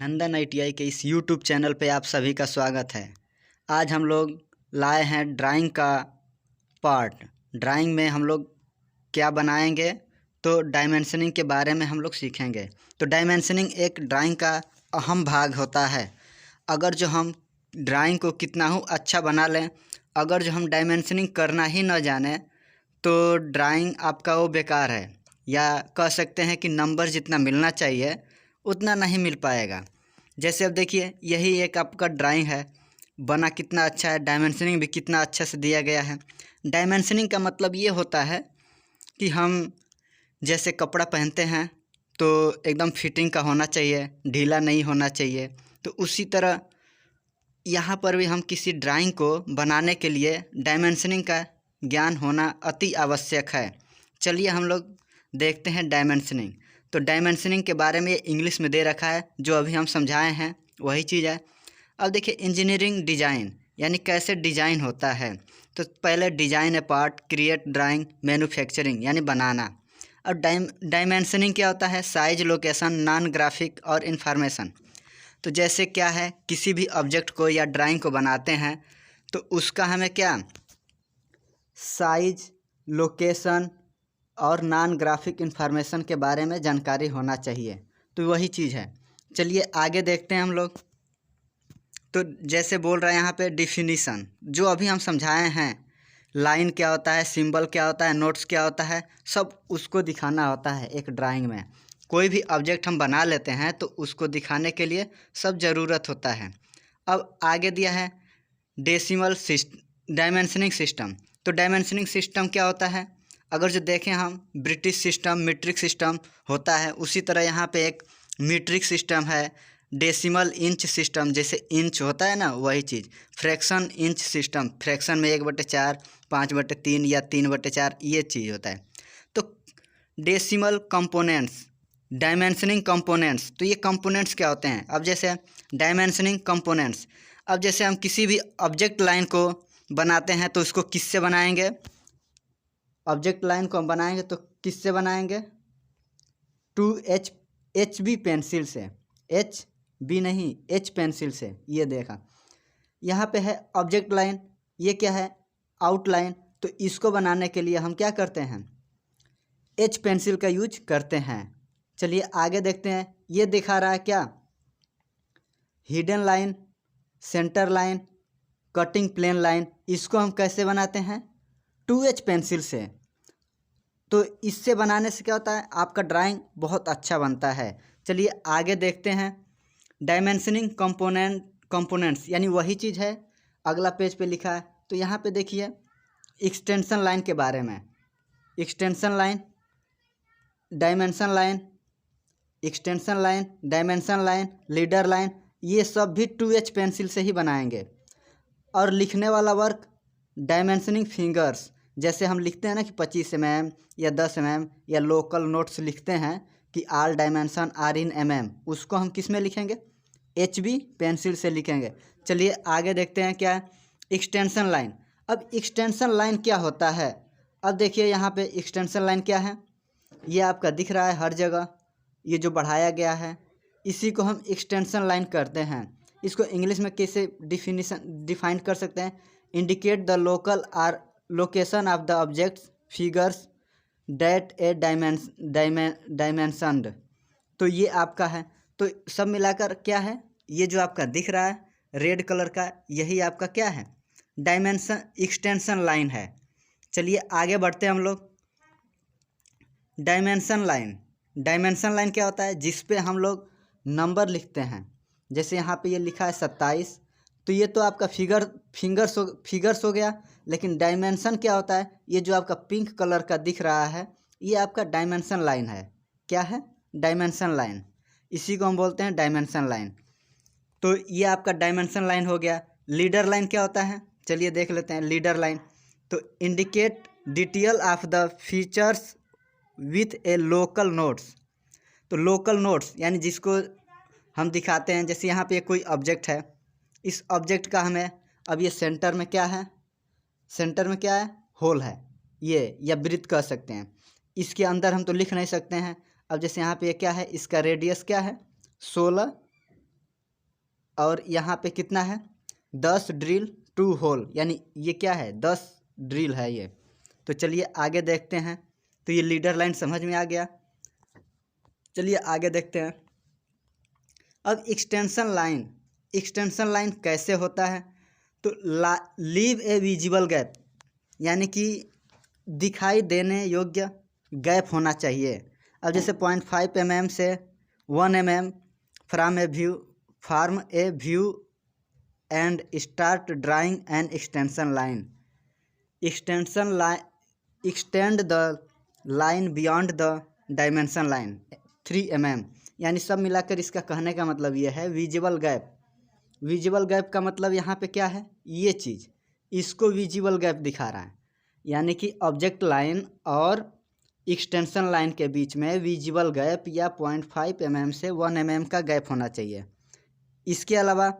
नंदन ITI के इस YouTube channel पे आप सभी का स्वागत है। आज हम लोग लाए हैं ड्राइंग का पार्ट। ड्राइंग में हम लोग क्या बनाएंगे, तो डायमेंशनिंग के बारे में हम लोग सीखेंगे। तो डायमेंशनिंग एक ड्राइंग का अहम भाग होता है। अगर जो हम ड्राइंग को कितना हो अच्छा बना लें, अगर जो हम डायमेंशनिंग करना ही न जाने तो ड्राइंग आपका वो बेकार है, या कह सकते हैं कि नंबर जितना मिलना चाहिए उतना नहीं मिल पाएगा। जैसे अब देखिए, यही एक आपका ड्राइंग है, बना कितना अच्छा है, डायमेंशनिंग भी कितना अच्छा से दिया गया है। डायमेंशनिंग का मतलब ये होता है कि हम जैसे कपड़ा पहनते हैं तो एकदम फिटिंग का होना चाहिए, ढीला नहीं होना चाहिए। तो उसी तरह यहाँ पर भी हम किसी ड्राइंग को बनाने के लिए डायमेंशनिंग का ज्ञान होना अति आवश्यक है। चलिए हम लोग देखते हैं डायमेंशनिंग। तो डायमेंशनिंग के बारे में इंग्लिश में दे रखा है, जो अभी हम समझाए हैं वही चीज़ है। अब देखिए, इंजीनियरिंग डिज़ाइन यानी कैसे डिज़ाइन होता है। तो पहले डिज़ाइन ए पार्ट, क्रिएट ड्राइंग, मैन्युफैक्चरिंग यानी बनाना। और डायमेंशनिंग क्या होता है? साइज, लोकेशन, नॉन ग्राफिक और इंफॉर्मेशन। तो जैसे क्या है, किसी भी ऑब्जेक्ट को या ड्राइंग को बनाते हैं तो उसका हमें क्या साइज, लोकेशन और नॉन ग्राफिक इंफॉर्मेशन के बारे में जानकारी होना चाहिए। तो वही चीज़ है। चलिए आगे देखते हैं हम लोग। तो जैसे बोल रहा है यहाँ पे डिफिनीसन, जो अभी हम समझाए हैं, लाइन क्या होता है, सिंबल क्या होता है, नोट्स क्या होता है, सब उसको दिखाना होता है एक ड्राइंग में। कोई भी ऑब्जेक्ट हम बना लेते हैं तो उसको दिखाने के लिए सब ज़रूरत होता है। अब आगे दिया है डेसिमल डायमेंशनिंग सिस्टम। तो डायमेंशनिंग सिस्टम क्या होता है? अगर जो देखें हम, ब्रिटिश सिस्टम, मीट्रिक सिस्टम होता है, उसी तरह यहाँ पे एक मीट्रिक सिस्टम है। डेसिमल इंच सिस्टम, जैसे इंच होता है ना, वही चीज़। फ्रैक्शन इंच सिस्टम, फ्रैक्शन में 1/4, 5/3 या 3/4 ये चीज़ होता है। तो डेसिमल कंपोनेंट्स, डायमेंशनिंग कंपोनेंट्स। तो ये कंपोनेंट्स क्या होते हैं? अब जैसे डायमेंशनिंग कंपोनेंट्स, अब जैसे हम किसी भी ऑब्जेक्ट लाइन को बनाते हैं तो उसको किससे बनाएंगे? ऑब्जेक्ट लाइन को हम बनाएंगे तो किससे बनाएंगे? 2HB पेंसिल से। HB नहीं, H पेंसिल से। ये देखा, यहाँ पे है ऑब्जेक्ट लाइन, ये क्या है? आउटलाइन। तो इसको बनाने के लिए हम क्या करते हैं? H पेंसिल का यूज करते हैं। चलिए आगे देखते हैं। ये दिखा रहा है क्या? Hidden line, centre line, cutting plane line. इसको हम कैसे बनाते हैं? 2H पेंसिल से। तो इससे बनाने से क्या होता है? आपका ड्राइंग बहुत अच्छा बनता है। चलिए आगे देखते हैं। डायमेंशनिंग कंपोनेंट्स यानी वही चीज़ है, अगला पेज पे लिखा है। तो यहाँ पे देखिए एक्सटेंशन लाइन के बारे में। Extension line, dimension line, extension line, dimension line, leader line, ये सब भी 2H पेंसिल से ही बनाएंगे। और लिखने वाला वर्क डायमेंशनिंग फिंगर्स, जैसे हम लिखते हैं ना कि 25 mm या 10 mm, या लोकल नोट्स लिखते हैं कि all dimension are in mm, उसको हम किस में लिखेंगे? HB पेंसिल से लिखेंगे। चलिए आगे देखते हैं क्या है एक्सटेंशन लाइन। अब एक्सटेंशन लाइन क्या होता है? अब देखिए यहाँ पे एक्सटेंशन लाइन क्या है, ये आपका दिख रहा है हर जगह, ये जो बढ़ाया गया है, इसी को हम एक्सटेंशन लाइन करते हैं। इसको इंग्लिश में कैसे डिफाइन कर सकते हैं? Indicate the local or location of the objects figures that a dimensioned. तो ये आपका है। तो सब मिलाकर क्या है? ये जो आपका दिख रहा है रेड कलर का, यही आपका क्या है? डायमेंशन एक्सटेंशन लाइन है। चलिए आगे बढ़ते हैं हम लोग। डायमेंशन लाइन, डायमेंशन लाइन क्या होता है? जिस पे हम लोग नंबर लिखते हैं। जैसे यहाँ पे ये लिखा है 27, तो ये तो आपका फिगर्स हो गया। लेकिन डायमेंशन क्या होता है? ये जो आपका पिंक कलर का दिख रहा है, ये आपका डायमेंशन लाइन है। क्या है? Dimension line. इसी को हम बोलते हैं डायमेंशन लाइन। तो ये आपका डायमेंशन लाइन हो गया। लीडर लाइन क्या होता है? चलिए देख लेते हैं लीडर लाइन। तो indicate detail of the features with A local notes. तो लोकल नोट्स यानी जिसको हम दिखाते हैं, जैसे यहाँ पे कोई ऑब्जेक्ट है, इस ऑब्जेक्ट का हमें, अब ये सेंटर में क्या है? सेंटर में क्या है? होल है ये, या वृत्त कह सकते हैं। इसके अंदर हम तो लिख नहीं सकते हैं। अब जैसे यहाँ पे ये क्या है? इसका रेडियस क्या है? 16 और यहाँ पे कितना है 10 ड्रिल 2 होल, यानी ये क्या है 10 ड्रिल है ये। तो चलिए आगे देखते हैं। तो ये लीडर लाइन समझ में आ गया। चलिए आगे देखते हैं। अब एक्सटेंशन लाइन कैसे होता है? तो लीव ए विजिबल गैप, यानी कि दिखाई देने योग्य गैप होना चाहिए। अब जैसे 0.5 mm से 1 mm from A view and start drawing an extension line. Extend the line beyond the dimension line 3 mm, यानी सब मिलाकर इसका कहने का मतलब ये है विजिबल गैप का मतलब यहाँ पे क्या है, ये चीज़ इसको विजिबल गैप दिखा रहा है। यानी कि ऑब्जेक्ट लाइन और एक्सटेंशन लाइन के बीच में विजिबल गैप या 0.5 mm से 1 mm का गैप होना चाहिए। इसके अलावा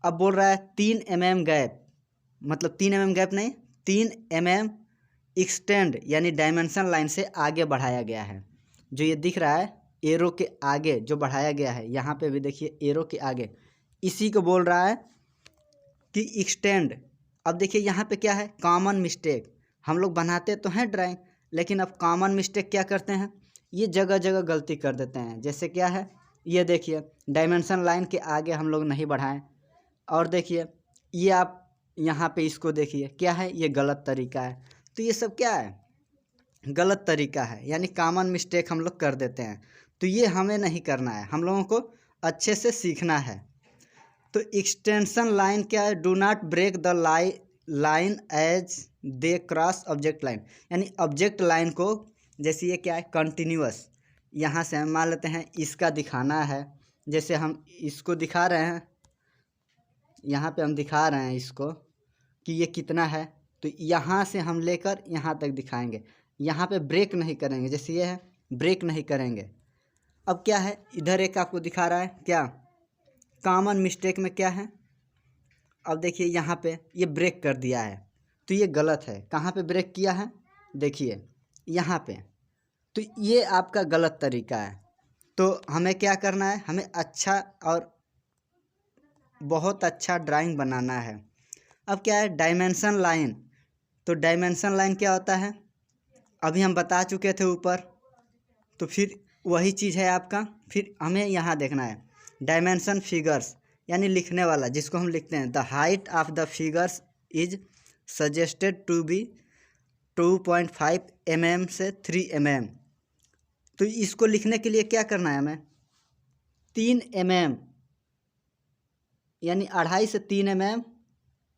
अब बोल रहा है 3 mm गैप, मतलब 3 mm गैप नहीं, 3 mm एक्सटेंड यानी डायमेंशन लाइन से आगे बढ़ाया गया है। जो ये दिख रहा है एरो के आगे जो बढ़ाया गया है, यहाँ पे भी देखिए एरो के आगे, इसी को बोल रहा है कि एक्सटेंड। अब देखिए यहाँ पे क्या है कॉमन मिस्टेक, हम लोग बनाते तो हैं ड्राइंग, लेकिन अब कॉमन मिस्टेक क्या करते हैं, ये जगह जगह गलती कर देते हैं। जैसे क्या है, ये देखिए डायमेंशन लाइन के आगे हम लोग नहीं बढ़ाएं, और देखिए ये आप यहाँ पे इसको देखिए क्या है, ये गलत तरीका है। तो ये सब क्या है, गलत तरीका है, यानी कॉमन मिस्टेक हम लोग कर देते हैं। तो ये हमें नहीं करना है, हम लोगों को अच्छे से सीखना है। तो एक्सटेंशन लाइन क्या है, do not break the line as they cross object line, यानी ऑब्जेक्ट लाइन को, जैसे ये क्या है कंटिन्यूअस, यहाँ से हम मान लेते हैं इसका दिखाना है, जैसे हम इसको दिखा रहे हैं, यहाँ पे हम दिखा रहे हैं इसको कि ये कितना है, तो यहाँ से हम लेकर यहाँ तक दिखाएंगे, यहाँ पे ब्रेक नहीं करेंगे, जैसे ये है ब्रेक नहीं करेंगे। अब क्या है, इधर एक आपको दिखा रहा है क्या कॉमन मिस्टेक में क्या है, अब देखिए यहाँ पे ये ब्रेक कर दिया है, तो ये गलत है। कहाँ पे ब्रेक किया है, देखिए यहाँ पे, तो ये आपका गलत तरीका है। तो हमें क्या करना है, हमें अच्छा और बहुत अच्छा ड्राइंग बनाना है। अब क्या है डायमेंशन लाइन, तो डायमेंशन लाइन क्या होता है अभी हम बता चुके थे ऊपर, तो फिर वही चीज़ है आपका। फिर हमें यहाँ देखना है डायमेंशन फिगर्स, यानी लिखने वाला, जिसको हम लिखते हैं the height of the figures is suggested to be 2.5 mm से 3 mm। तो इसको लिखने के लिए क्या करना है, हमें 3 mm यानी 2.5 से 3 mm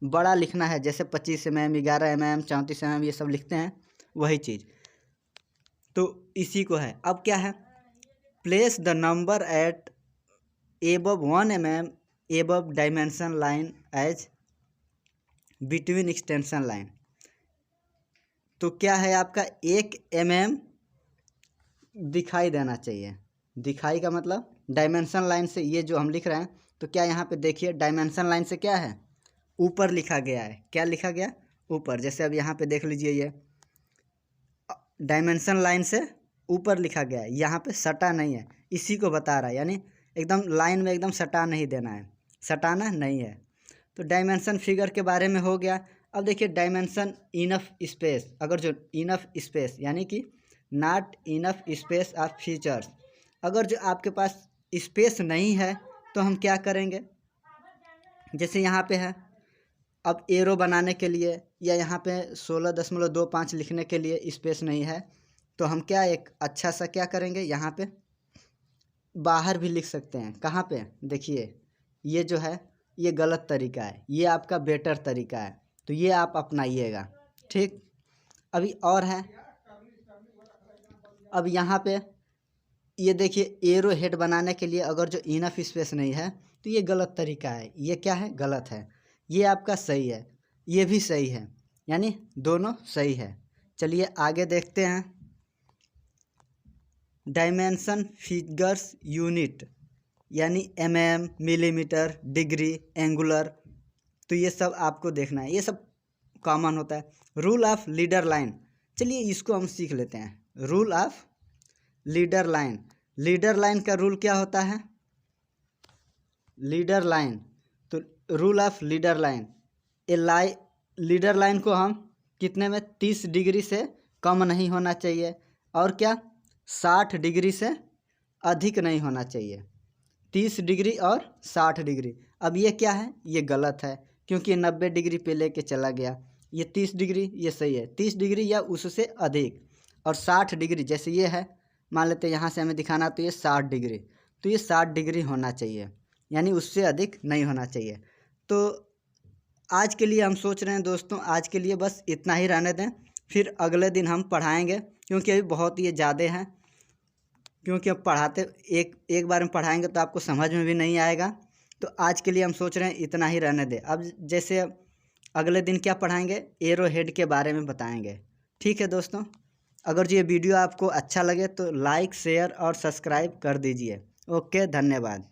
बड़ा लिखना है। जैसे 25 mm, 11 mm, 34 mm ये सब लिखते हैं, वही चीज़ तो इसी को है। अब क्या है, place the number at above 1 mm above dimension line as between extension line. तो क्या है आपका 1 mm दिखाई देना चाहिए। दिखाई का मतलब डायमेंशन लाइन से, ये जो हम लिख रहे हैं, तो क्या यहाँ पे देखिए डायमेंशन लाइन से क्या है ऊपर लिखा गया है, क्या लिखा गया ऊपर। जैसे अब यहाँ पे देख लीजिए, ये डायमेंशन लाइन से ऊपर लिखा गया है, यहाँ पे सटा नहीं है, इसी को बता रहा है। यानी एकदम लाइन में एकदम सटा नहीं देना है, सटाना नहीं है। तो डायमेंशन फिगर के बारे में हो गया। अब देखिए डायमेंशन इनफ स्पेस, अगर जो इनफ स्पेस यानी कि not enough space of features, अगर जो आपके पास स्पेस नहीं है तो हम क्या करेंगे, जैसे यहाँ पे है, अब एरो बनाने के लिए या यहाँ पे 16.25 लिखने के लिए स्पेस नहीं है, तो हम क्या एक अच्छा सा क्या करेंगे, यहाँ पे बाहर भी लिख सकते हैं। कहाँ पे देखिए, ये जो है ये गलत तरीका है, ये आपका बेटर तरीका है, तो ये आप अपनाइएगा, ठीक। अभी और है, अब यहाँ पे ये देखिए एरो हेड बनाने के लिए अगर जो इनफ स्पेस नहीं है तो ये गलत तरीका है, ये क्या है गलत है। ये आपका सही है, ये भी सही है, यानी दोनों सही है। चलिए आगे देखते हैं। डायमेंशन फिगर्स यूनिट, यानी mm, मिलीमीटर, डिग्री, एंगुलर, तो ये सब आपको देखना है, ये सब कॉमन होता है। रूल ऑफ लीडर लाइन, चलिए इसको हम सीख लेते हैं। Rule of leader line, leader line का रूल क्या होता है, लीडर लाइन, तो rule of leader line, leader line को हम कितने में 30 डिग्री से कम नहीं होना चाहिए, और क्या 60 डिग्री से अधिक नहीं होना चाहिए। 30 डिग्री और 60 डिग्री। अब ये क्या है, ये गलत है क्योंकि 90 डिग्री पे लेके चला गया। ये 30 डिग्री ये सही है, 30 डिग्री या उससे अधिक। और 60 डिग्री जैसे ये है, मान लेते हैं यहाँ से हमें दिखाना, तो ये 60 डिग्री, तो ये 60 डिग्री होना चाहिए, यानी उससे अधिक नहीं होना चाहिए। तो आज के लिए हम सोच रहे हैं दोस्तों, आज के लिए बस इतना ही रहने दें, फिर अगले दिन हम पढ़ाएंगे, क्योंकि अभी बहुत ये ज़्यादा हैं, क्योंकि अब पढ़ाते एक बार में पढ़ाएंगे तो आपको समझ में भी नहीं आएगा। तो आज के लिए हम सोच रहे हैं इतना ही रहने दें। अब जैसे अगले दिन क्या पढ़ाएंगे, एरो हेड के बारे में बताएंगे। ठीक है दोस्तों, अगर ये वीडियो आपको अच्छा लगे तो लाइक, शेयर और सब्सक्राइब कर दीजिए। ओके, धन्यवाद।